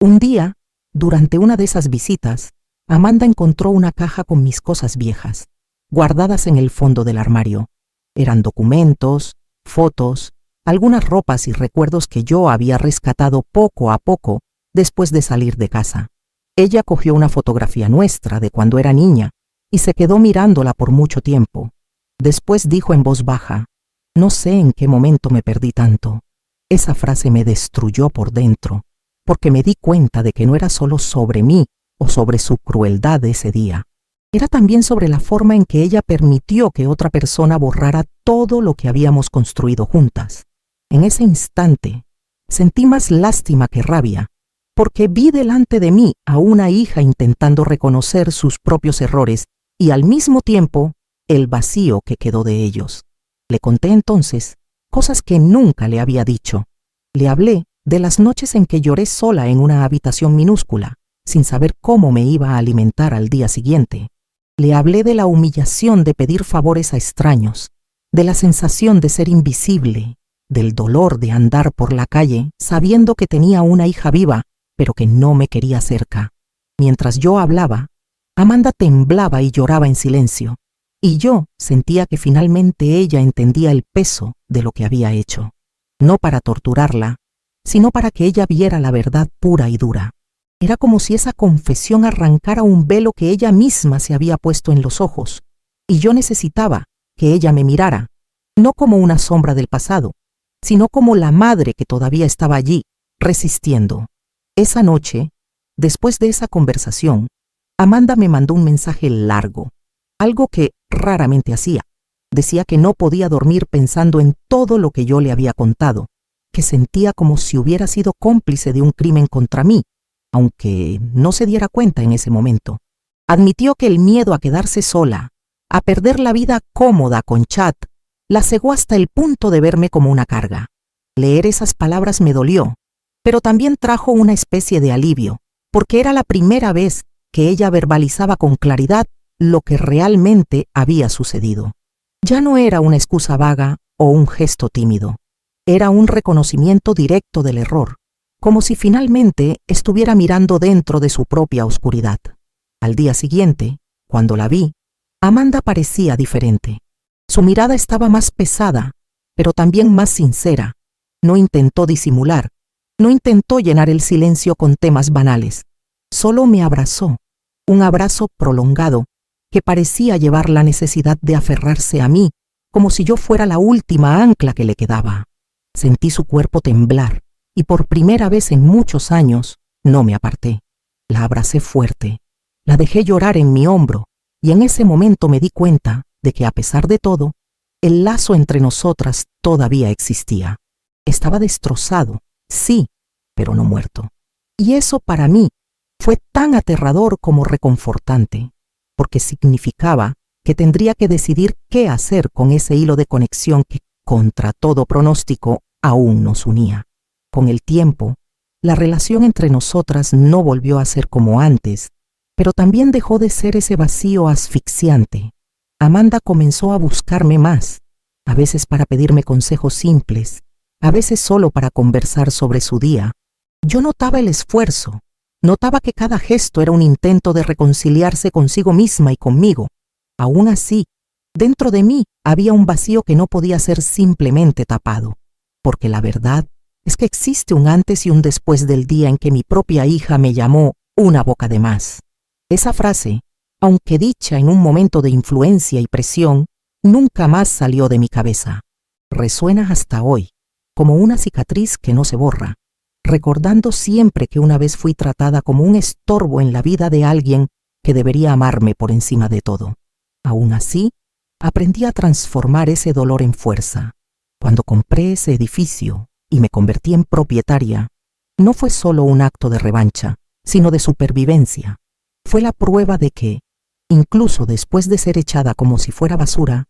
Un día, durante una de esas visitas, Amanda encontró una caja con mis cosas viejas, guardadas en el fondo del armario. Eran documentos, fotos, algunas ropas y recuerdos que yo había rescatado poco a poco después de salir de casa. Ella cogió una fotografía nuestra de cuando era niña y se quedó mirándola por mucho tiempo. Después dijo en voz baja: no sé en qué momento me perdí tanto. Esa frase me destruyó por dentro, porque me di cuenta de que no era solo sobre mí o sobre su crueldad de ese día. Era también sobre la forma en que ella permitió que otra persona borrara todo lo que habíamos construido juntas. En ese instante, sentí más lástima que rabia, porque vi delante de mí a una hija intentando reconocer sus propios errores y al mismo tiempo el vacío que quedó de ellos. Le conté entonces cosas que nunca le había dicho. Le hablé de las noches en que lloré sola en una habitación minúscula, sin saber cómo me iba a alimentar al día siguiente. Le hablé de la humillación de pedir favores a extraños, de la sensación de ser invisible, del dolor de andar por la calle sabiendo que tenía una hija viva, pero que no me quería cerca. Mientras yo hablaba, Amanda temblaba y lloraba en silencio, y yo sentía que finalmente ella entendía el peso de lo que había hecho, no para torturarla, sino para que ella viera la verdad pura y dura. Era como si esa confesión arrancara un velo que ella misma se había puesto en los ojos, y yo necesitaba que ella me mirara, no como una sombra del pasado, sino como la madre que todavía estaba allí, resistiendo. Esa noche, después de esa conversación, Amanda me mandó un mensaje largo, algo que raramente hacía. Decía que no podía dormir pensando en todo lo que yo le había contado, que sentía como si hubiera sido cómplice de un crimen contra mí, aunque no se diera cuenta en ese momento. Admitió que el miedo a quedarse sola, a perder la vida cómoda con Chad, la cegó hasta el punto de verme como una carga. Leer esas palabras me dolió, pero también trajo una especie de alivio, porque era la primera vez que ella verbalizaba con claridad lo que realmente había sucedido. Ya no era una excusa vaga o un gesto tímido. Era un reconocimiento directo del error, como si finalmente estuviera mirando dentro de su propia oscuridad. Al día siguiente, cuando la vi, Amanda parecía diferente. Su mirada estaba más pesada, pero también más sincera. No intentó disimular, no intentó llenar el silencio con temas banales. Solo me abrazó, un abrazo prolongado que parecía llevar la necesidad de aferrarse a mí, como si yo fuera la última ancla que le quedaba. Sentí su cuerpo temblar y por primera vez en muchos años no me aparté. La abracé fuerte, la dejé llorar en mi hombro y en ese momento me di cuenta de que a pesar de todo, el lazo entre nosotras todavía existía. Estaba destrozado, sí, pero no muerto. Y eso para mí fue tan aterrador como reconfortante, porque significaba que tendría que decidir qué hacer con ese hilo de conexión que, contra todo pronóstico, aún nos unía. Con el tiempo, la relación entre nosotras no volvió a ser como antes, pero también dejó de ser ese vacío asfixiante. Amanda comenzó a buscarme más, a veces para pedirme consejos simples, a veces solo para conversar sobre su día. Yo notaba el esfuerzo, notaba que cada gesto era un intento de reconciliarse consigo misma y conmigo. Aún así, dentro de mí había un vacío que no podía ser simplemente tapado, porque la verdad es que existe un antes y un después del día en que mi propia hija me llamó una boca de más. Esa frase, aunque dicha en un momento de influencia y presión, nunca más salió de mi cabeza. Resuena hasta hoy, como una cicatriz que no se borra, recordando siempre que una vez fui tratada como un estorbo en la vida de alguien que debería amarme por encima de todo. Aún así, aprendí a transformar ese dolor en fuerza. Cuando compré ese edificio y me convertí en propietaria, no fue solo un acto de revancha, sino de supervivencia. Fue la prueba de que, incluso después de ser echada como si fuera basura,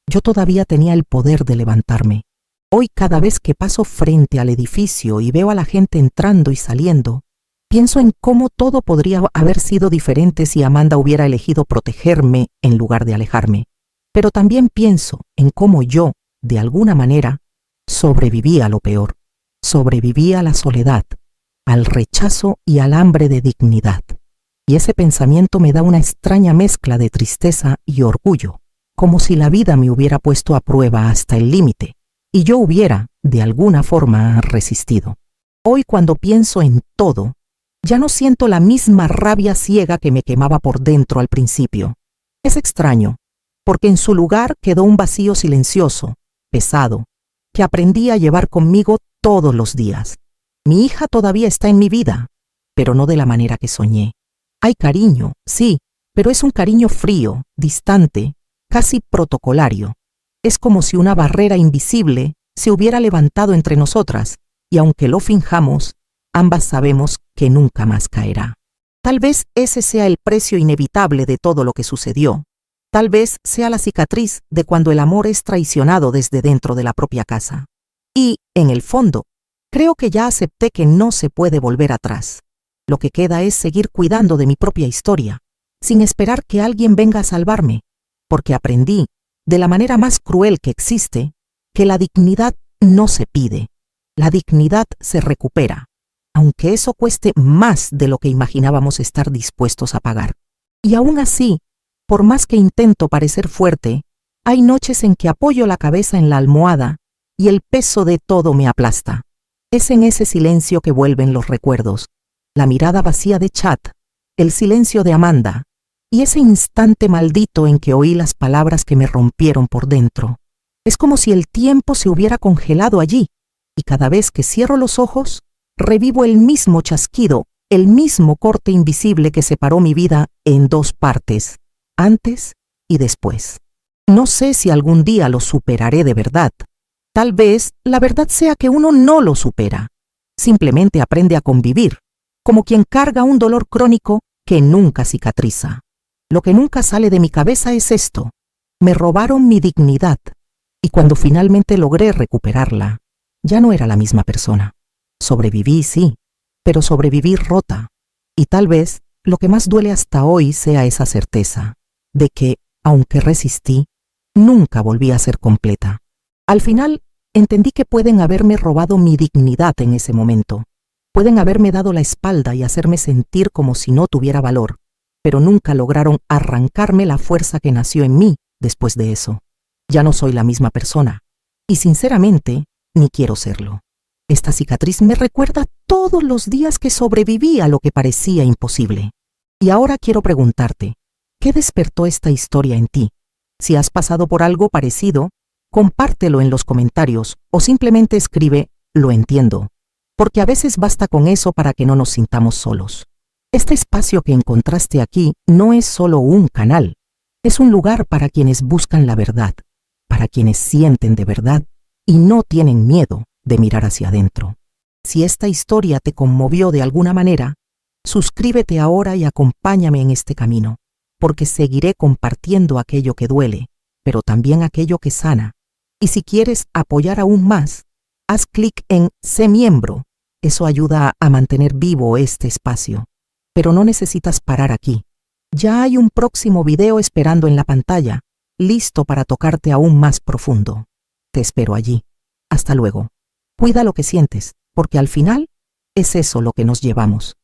yo todavía tenía el poder de levantarme. Hoy, cada vez que paso frente al edificio y veo a la gente entrando y saliendo, pienso en cómo todo podría haber sido diferente si Amanda hubiera elegido protegerme en lugar de alejarme. Pero también pienso en cómo yo, de alguna manera, sobreviví a lo peor. Sobreviví a la soledad, al rechazo y al hambre de dignidad. Y ese pensamiento me da una extraña mezcla de tristeza y orgullo, como si la vida me hubiera puesto a prueba hasta el límite, y yo hubiera, de alguna forma, resistido. Hoy, cuando pienso en todo, ya no siento la misma rabia ciega que me quemaba por dentro al principio. Es extraño, porque en su lugar quedó un vacío silencioso, pesado, que aprendí a llevar conmigo todos los días. Mi hija todavía está en mi vida, pero no de la manera que soñé. Hay cariño, sí, pero es un cariño frío, distante, casi protocolario. Es como si una barrera invisible se hubiera levantado entre nosotras, y aunque lo finjamos, ambas sabemos que nunca más caerá. Tal vez ese sea el precio inevitable de todo lo que sucedió. Tal vez sea la cicatriz de cuando el amor es traicionado desde dentro de la propia casa. Y, en el fondo, creo que ya acepté que no se puede volver atrás. Lo que queda es seguir cuidando de mi propia historia, sin esperar que alguien venga a salvarme, porque aprendí, de la manera más cruel que existe, que la dignidad no se pide, la dignidad se recupera, aunque eso cueste más de lo que imaginábamos estar dispuestos a pagar. Y aún así, por más que intento parecer fuerte, hay noches en que apoyo la cabeza en la almohada y el peso de todo me aplasta. Es en ese silencio que vuelven los recuerdos, la mirada vacía de Chad, el silencio de Amanda, y ese instante maldito en que oí las palabras que me rompieron por dentro. Es como si el tiempo se hubiera congelado allí, y cada vez que cierro los ojos, revivo el mismo chasquido, el mismo corte invisible que separó mi vida en dos partes, antes y después. No sé si algún día lo superaré de verdad. tal vez la verdad sea que uno no lo supera. Simplemente aprende a convivir, como quien carga un dolor crónico que nunca cicatriza. Lo que nunca sale de mi cabeza es esto. Me robaron mi dignidad, y cuando finalmente logré recuperarla, ya no era la misma persona. Sobreviví, sí, pero sobreviví rota. Y tal vez lo que más duele hasta hoy sea esa certeza de que, aunque resistí, nunca volví a ser completa. Al final, entendí que pueden haberme robado mi dignidad en ese momento. Pueden haberme dado la espalda y hacerme sentir como si no tuviera valor, pero nunca lograron arrancarme la fuerza que nació en mí después de eso. Ya no soy la misma persona, y sinceramente, ni quiero serlo. Esta cicatriz me recuerda todos los días que sobreviví a lo que parecía imposible. Y ahora quiero preguntarte, ¿qué despertó esta historia en ti? Si has pasado por algo parecido, compártelo en los comentarios o simplemente escribe "lo entiendo", porque a veces basta con eso para que no nos sintamos solos. Este espacio que encontraste aquí no es solo un canal, es un lugar para quienes buscan la verdad, para quienes sienten de verdad y no tienen miedo de mirar hacia adentro. Si esta historia te conmovió de alguna manera, suscríbete ahora y acompáñame en este camino, porque seguiré compartiendo aquello que duele, pero también aquello que sana. Y si quieres apoyar aún más, haz clic en "Sé miembro". Eso ayuda a mantener vivo este espacio. Pero no necesitas parar aquí. Ya hay un próximo video esperando en la pantalla, listo para tocarte aún más profundo. Te espero allí. Hasta luego. Cuida lo que sientes, porque al final es eso lo que nos llevamos.